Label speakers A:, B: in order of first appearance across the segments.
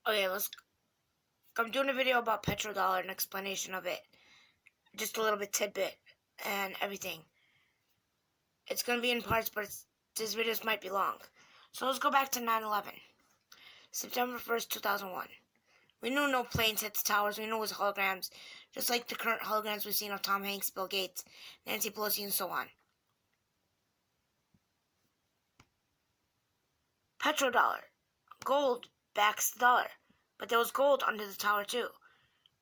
A: Okay, I'm doing a video about Petrodollar, an explanation of it. Just a little bit tidbit and everything. It's going to be in parts, but this videos might be long. So let's go back to 9/11. September 1st, 2001. We knew no planes hit the towers. We knew it was holograms, just like the current holograms we've seen of Tom Hanks, Bill Gates, Nancy Pelosi, and so on. Petrodollar. Gold backs the dollar. But there was gold under the tower too.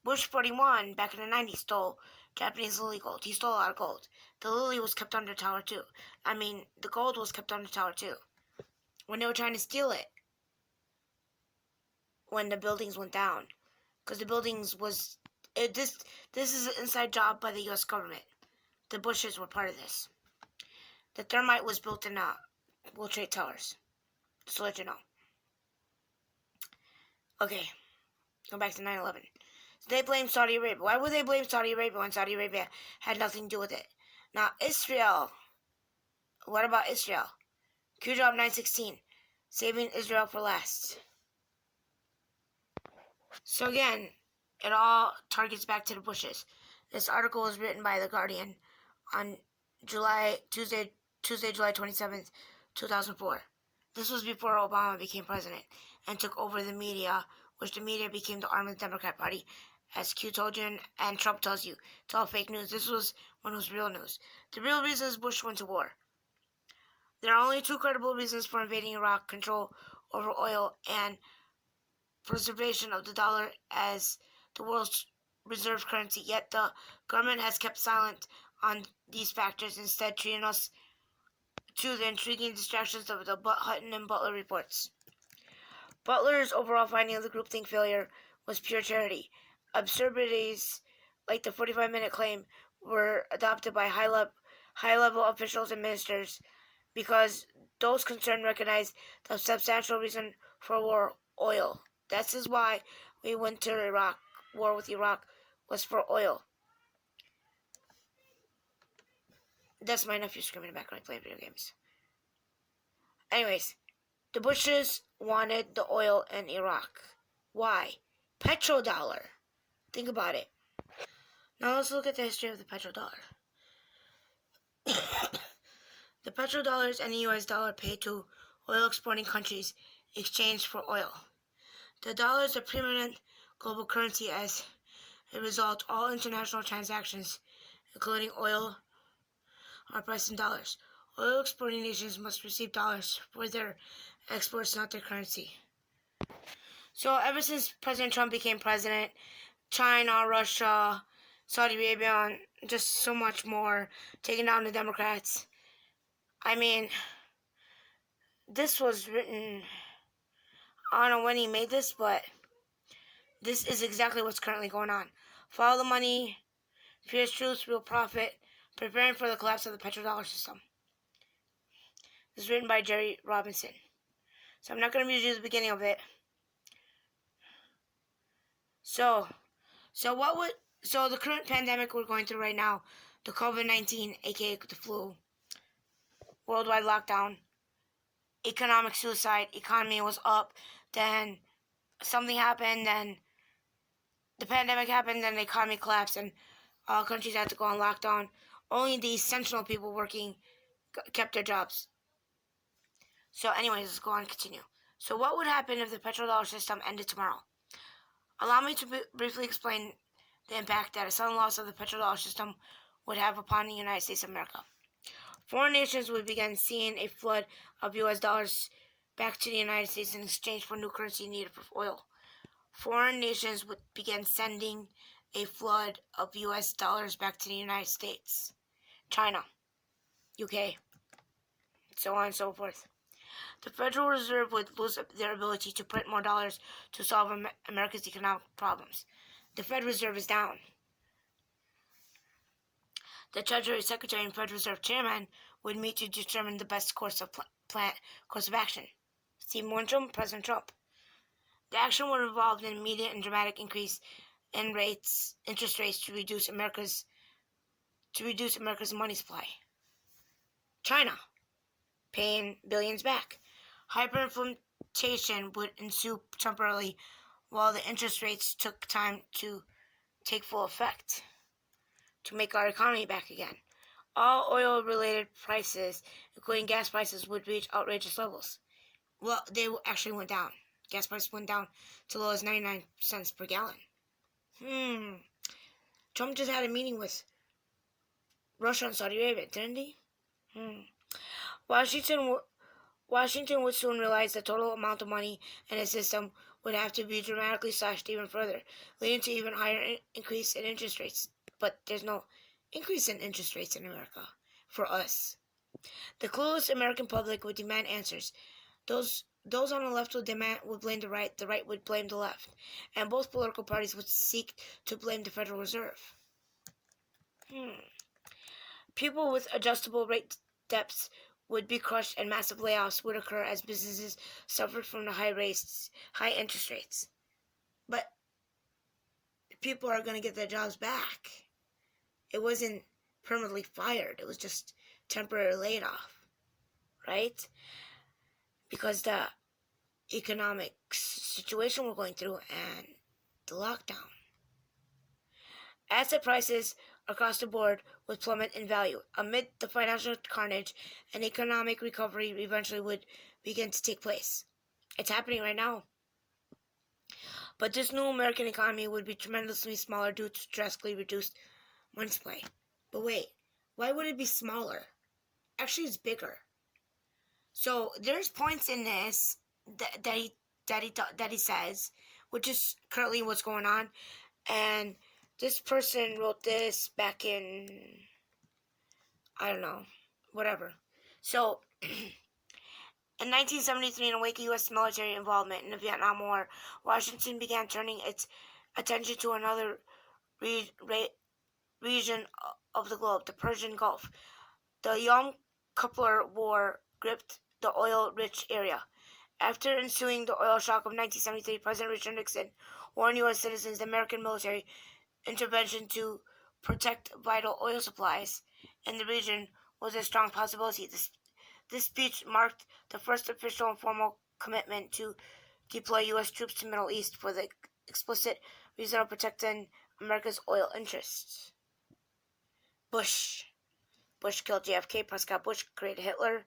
A: Bush 41, back in the 90s, stole Japanese lily gold. He stole a lot of gold. The lily was kept under tower too. The gold was kept under tower too. When they were trying to steal it, when the buildings went down, because the buildings was this is an inside job by the U.S. government. The Bushes were part of this. The thermite was built in World Trade Towers. Just to let you know. Okay, go back to 9/11. So they blame Saudi Arabia. Why would they blame Saudi Arabia when Saudi Arabia had nothing to do with it? Now, Israel. What about Israel? Q job 916. Saving Israel for last. So again, it all targets back to the Bushes. This article was written by The Guardian on Tuesday, July 27th, 2004. This was before Obama became president and took over the media, which the media became the arm of the Democrat Party, as Q told you and Trump tells you. It's all fake news. This was when it was real news. The real reason is Bush went to war. There are only two credible reasons for invading Iraq: control over oil and preservation of the dollar as the world's reserve currency. Yet the government has kept silent on these factors, instead treating us to the intriguing distractions of the Hutton and Butler reports. Butler's overall finding of the groupthink failure was pure charity. Absurdities like the 45-minute claim were adopted by high-level officials and ministers because those concerned recognized the substantial reason for war: oil. This is why we went to Iraq. War with Iraq was for oil. That's my nephew screaming in the background playing video games. Anyways, the Bushes wanted the oil in Iraq. Why? Petrodollar. Think about it. Now let's look at the history of the petrodollar. The petrodollars and the US dollar paid to oil exporting countries exchanged for oil. The dollar is a preeminent global currency. As a result, all international transactions, including oil, are priced in dollars. Oil exporting nations must receive dollars for their exports, not their currency. So ever since President Trump became president, China, Russia, Saudi Arabia, and just so much more, taking down the Democrats. This was written, I don't know when he made this, but this is exactly what's currently going on. Follow the money, fierce truth, real profit, preparing for the collapse of the petrodollar system. This is written by Jerry Robinson. So I'm not going to read you the beginning of it. So the current pandemic we're going through right now, the COVID-19, aka the flu, worldwide lockdown, economic suicide, economy was up, then something happened, then the pandemic happened, then the economy collapsed, and all countries had to go on lockdown. Only the essential people working kept their jobs. So anyways, let's go on and continue. So what would happen if the petrodollar system ended tomorrow? Allow me to briefly explain the impact that a sudden loss of the petrodollar system would have upon the United States of America. Foreign nations would begin seeing a flood of U.S. dollars back to the United States in exchange for new currency needed for oil. Foreign nations would begin sending a flood of U.S. dollars back to the United States, China, UK, so on and so forth. The Federal Reserve would lose their ability to print more dollars to solve America's economic problems. The Fed Reserve is down. The Treasury Secretary and Federal Reserve Chairman would meet to determine the best course of action. Steve Wynne, President Trump. The action would involve an immediate and dramatic increase in interest rates to reduce America's money supply. China, paying billions back. Hyperinflation would ensue temporarily while the interest rates took time to take full effect to make our economy back again. All oil-related prices, including gas prices, would reach outrageous levels. Well, they actually went down. Gas prices went down to low as 99 cents per gallon. Trump just had a meeting with Russia and Saudi Arabia, didn't he? Washington would soon realize the total amount of money in the system would have to be dramatically slashed even further, leading to even higher increase in interest rates. But there's no increase in interest rates in America for us. The clueless American public would demand answers. Those on the left would blame the right would blame the left, and both political parties would seek to blame the Federal Reserve. People with adjustable rate debts would be crushed, and massive layoffs would occur as businesses suffered from the high interest rates. But people are going to get their jobs back. It wasn't permanently fired. It was just temporarily laid off, right? Because the economic situation we're going through and the lockdown. Asset prices across the board would plummet in value. Amid the financial carnage, an economic recovery eventually would begin to take place. It's happening right now. But this new American economy would be tremendously smaller due to drastically reduced money supply. But wait, why would it be smaller? Actually, it's bigger. So there's points in this that he says, which is currently what's going on, and this person wrote this back in, I don't know, whatever. So, in 1973, in a wake of U.S. military involvement in the Vietnam War, Washington began turning its attention to another region of the globe, the Persian Gulf. The Yom Kippur War gripped the oil-rich area. After ensuing the oil shock of 1973, President Richard Nixon warned U.S. citizens the American military intervention to protect vital oil supplies in the region was a strong possibility. This speech marked the first official and formal commitment to deploy U.S. troops to the Middle East for the explicit reason of protecting America's oil interests. Bush killed JFK. Prescott Bush created Hitler,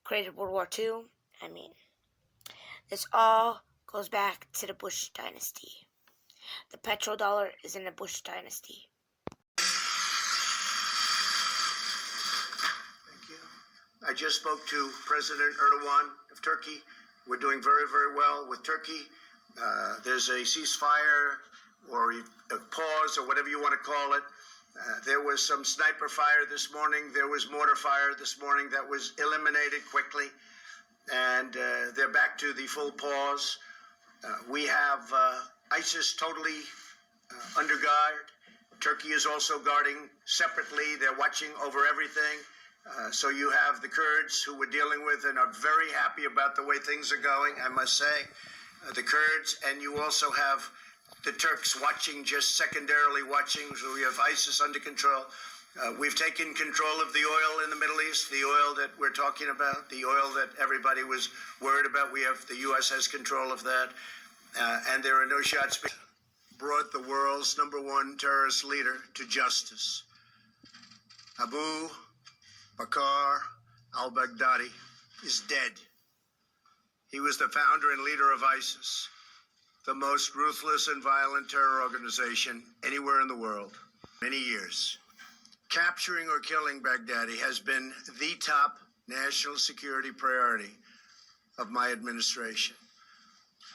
A: created World War II. I mean, this all goes back to the Bush dynasty. The petrodollar is in the Bush dynasty.
B: Thank you. I just spoke to President Erdogan of Turkey. We're doing very, very well with Turkey. There's a ceasefire or a pause or whatever you want to call it. There was some sniper fire this morning. There was mortar fire this morning that was eliminated quickly. And they're back to the full pause. We have ISIS totally under guard. Turkey is also guarding separately. They're watching over everything. So you have the Kurds who we're dealing with and are very happy about the way things are going, I must say. The Kurds, and you also have the Turks watching, just secondarily watching. So we have ISIS under control. We've taken control of the oil in the Middle East, the oil that we're talking about, the oil that everybody was worried about. The U.S. has control of that. And there are no shots. Brought the world's #1 terrorist leader to justice. Abu Bakr al-Baghdadi is dead. He was the founder and leader of ISIS, the most ruthless and violent terror organization anywhere in the world. Many years. Capturing or killing Baghdadi has been the top national security priority of my administration.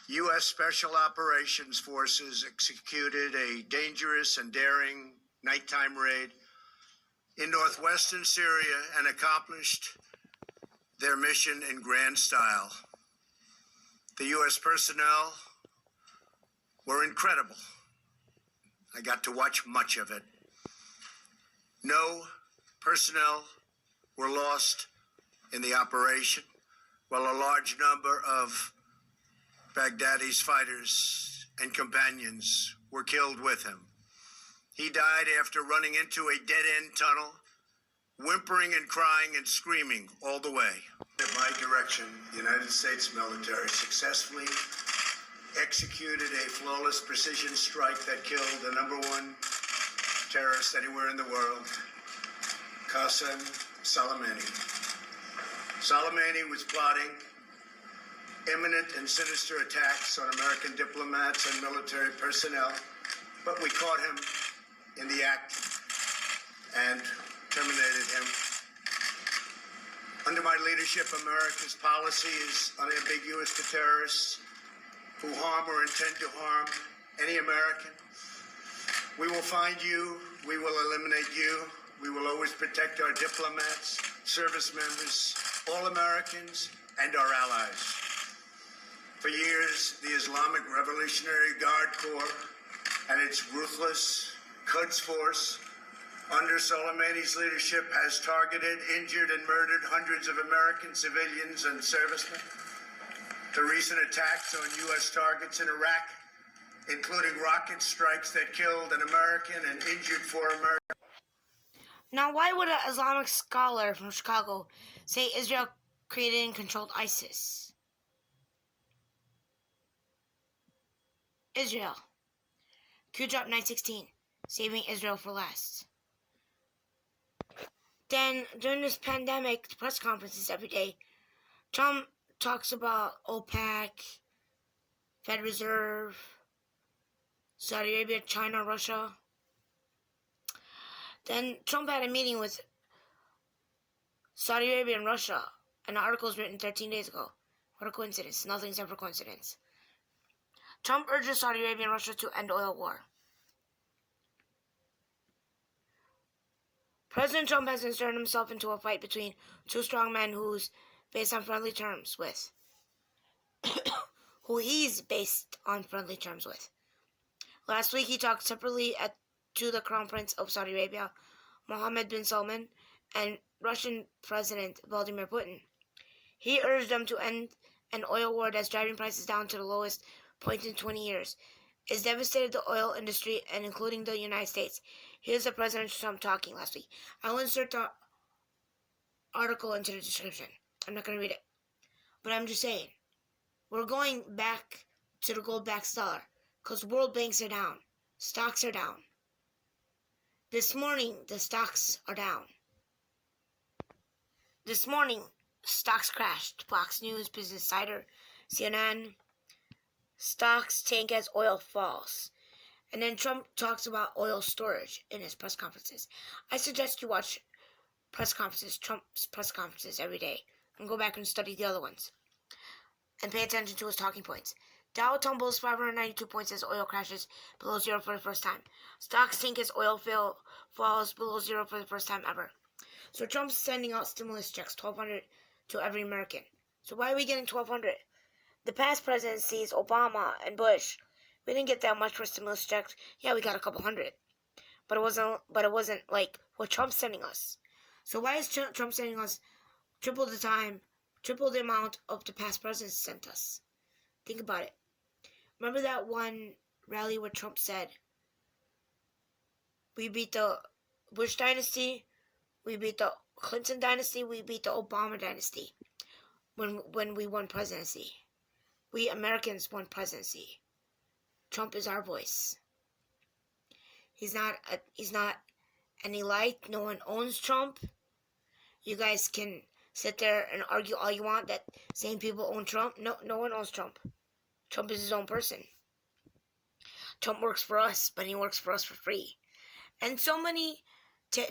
B: U.S. Special Operations Forces executed a dangerous and daring nighttime raid in northwestern Syria and accomplished their mission in grand style. The U.S. personnel were incredible. I got to watch much of it. No personnel were lost in the operation, while a large number of Baghdadi's fighters and companions were killed with him. He died after running into a dead-end tunnel, whimpering and crying and screaming all the way. In my direction, the United States military successfully executed a flawless precision strike that killed the #1 terrorist anywhere in the world, Qasem Soleimani. Soleimani was plotting imminent and sinister attacks on American diplomats and military personnel, but we caught him in the act and terminated him. Under my leadership, America's policy is unambiguous to terrorists who harm or intend to harm any American. We will find you. We will eliminate you. We will always protect our diplomats, service members, all Americans, and our allies. For years, the Islamic Revolutionary Guard Corps and its ruthless Quds Force under Soleimani's leadership has targeted, injured, and murdered hundreds of American civilians and servicemen. The recent attacks on U.S. targets in Iraq, including rocket strikes that killed an American and injured 4 Americans.
A: Now, why would an Islamic scholar from Chicago say Israel created and controlled ISIS? Israel. Q drop 916. Saving Israel for last. Then, during this pandemic, the press conferences every day, Trump talks about OPEC, Fed Reserve, Saudi Arabia, China, Russia. Then Trump had a meeting with Saudi Arabia and Russia. An article was written 13 days ago. What a coincidence. Nothing's ever coincidence. Trump urges Saudi Arabia and Russia to end oil war. President Trump has inserted himself into a fight between two strong men who's based on friendly terms with. who he's based on friendly terms with. Last week he talked separately to the Crown Prince of Saudi Arabia, Mohammed bin Salman, and Russian President Vladimir Putin. He urged them to end an oil war that's driving prices down to the lowest point in 20 years. It's devastated the oil industry and including the United States. Here's the President Trump talking last week. I will insert the article into the description. I'm not going to read it. But I'm just saying, we're going back to the gold-backed dollar because world banks are down. Stocks are down. This morning, the stocks are down. This morning, stocks crashed. Fox News, Business Insider, CNN. Stocks tank as oil falls. And then Trump talks about oil storage in his press conferences. I suggest you watch Trump's press conferences every day, and go back and study the other ones. And pay attention to his talking points. Dow tumbles 592 points as oil crashes below zero for the first time. Stocks tank as oil falls below zero for the first time ever. So Trump's sending out stimulus checks, $1,200 to every American. So why are we getting $1,200? The past presidencies, Obama and Bush, we didn't get that much for stimulus checks. Yeah, we got a couple hundred, but it wasn't like what Trump's sending us. So why is Trump sending us triple the amount of the past presidents sent us? Think about it. Remember that one rally where Trump said, we beat the Bush dynasty, we beat the Clinton dynasty, we beat the Obama dynasty when we won presidency. We Americans won presidency. Trump is our voice. He's not an elite. No one owns Trump. You guys can sit there and argue all you want that same people own Trump. No one owns Trump. Trump is his own person. Trump works for us, but he works for us for free. And so many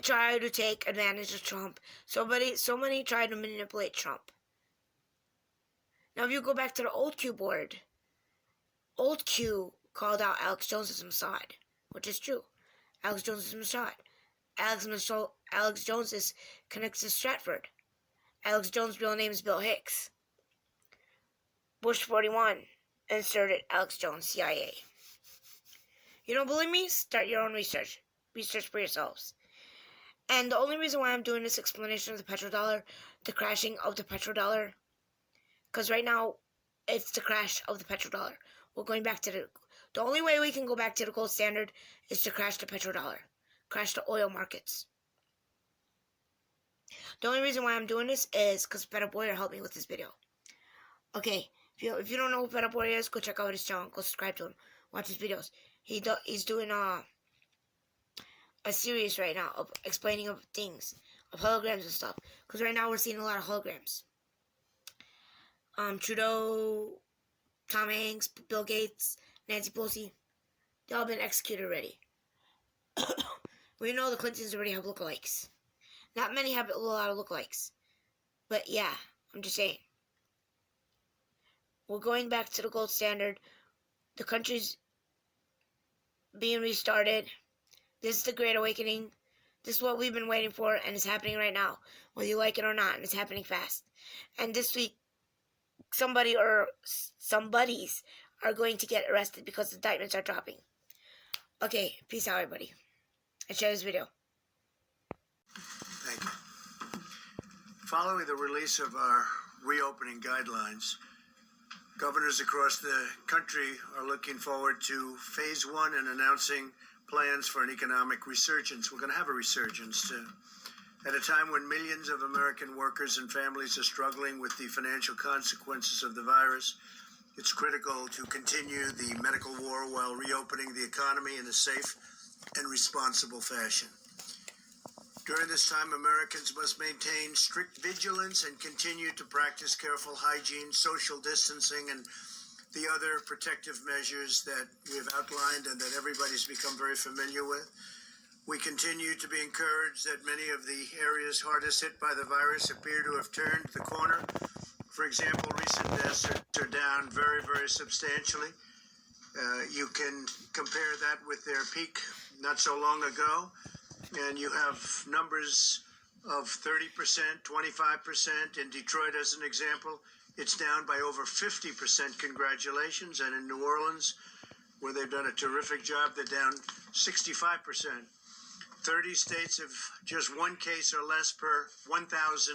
A: try to take advantage of Trump. So many try to manipulate Trump. Now, if you go back to the old Q board, old Q called out Alex Jones as Mossad, which is true. Alex Jones is Mossad. Alex Jones is connected to Stratford. Alex Jones' real name is Bill Hicks. Bush 41 inserted Alex Jones, CIA. You don't believe me? Start your own research. Research for yourselves. And the only reason why I'm doing this explanation of the petrodollar, the crashing of the petrodollar, because right now it's the crash of the petrodollar. We're going back to the only way we can go back to the gold standard is to crash the petrodollar, crash the oil markets. The only reason why I'm doing this is because Better Boyer helped me with this video. Okay, If you don't know who Fed Up Warrior is, go check out his channel. Go subscribe to him. Watch his videos. He's doing a series right now of explaining of things, of holograms and stuff. Because right now we're seeing a lot of holograms. Trudeau, Tom Hanks, Bill Gates, Nancy Pelosi, they all been executed already. We know the Clintons already have lookalikes. Not many have a lot of lookalikes. But yeah, I'm just saying. We're going back to the gold standard. The country's being restarted. This is the Great Awakening. This is what we've been waiting for, and it's happening right now, whether you like it or not, and it's happening fast. And this week, somebody or somebodies are going to get arrested because the indictments are dropping. Okay, peace out, everybody. And share this video.
B: Thank you. Following the release of our reopening guidelines, governors across the country are looking forward to phase one and announcing plans for an economic resurgence. We're going to have a resurgence too. At a time when millions of American workers and families are struggling with the financial consequences of the virus, it's critical to continue the medical war while reopening the economy in a safe and responsible fashion. During this time, Americans must maintain strict vigilance and continue to practice careful hygiene, social distancing, and the other protective measures that we've outlined and that everybody's become very familiar with. We continue to be encouraged that many of the areas hardest hit by the virus appear to have turned the corner. For example, recent deaths are down very, very substantially. You can compare that with their peak not so long ago, and you have numbers of 30%, 25%. In Detroit, as an example, it's down by over 50%. Congratulations. And in New Orleans, where they've done a terrific job, they're down 65%. 30 states have just one case or less per 1,000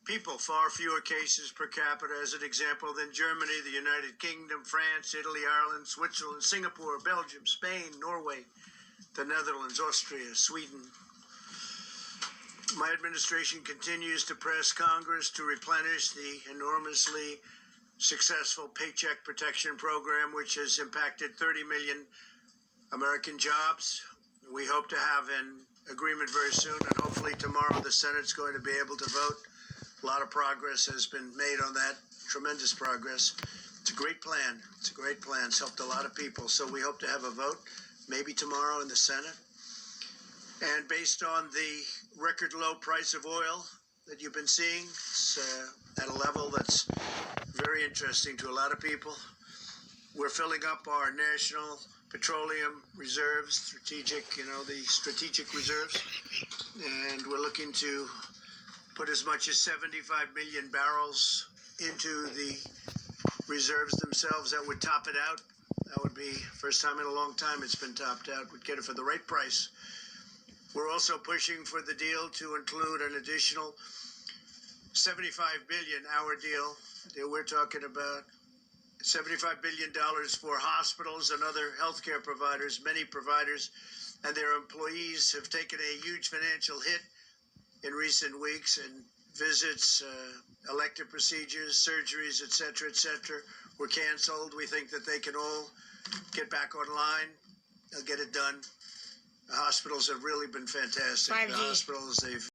B: people, far fewer cases per capita, as an example, than Germany, the United Kingdom, France, Italy, Ireland, Switzerland, Singapore, Belgium, Spain, Norway, the Netherlands, Austria, Sweden. My administration continues to press Congress to replenish the enormously successful Paycheck Protection Program, which has impacted 30 million American jobs. We hope to have an agreement very soon, and hopefully tomorrow the Senate's going to be able to vote. A lot of progress has been made on that, tremendous progress. It's a great plan. It's a great plan. It's helped a lot of people. So we hope to have a vote, maybe tomorrow in the Senate. And based on the record low price of oil that you've been seeing, it's at a level that's very interesting to a lot of people. We're filling up our national petroleum reserves, the strategic reserves. And we're looking to put as much as 75 million barrels into the reserves themselves. That would top it out. That would be first time in a long time it's been topped out. We'd get it for the right price. We're also pushing for the deal to include an additional $75 billion, our deal that we're talking about, $75 billion for hospitals and other healthcare providers. Many providers and their employees have taken a huge financial hit in recent weeks, and visits, elective procedures, surgeries, etc., were canceled. We think that they can all get back online. They'll get it done. The hospitals have really been fantastic.
A: 5G.
B: The hospitals, they've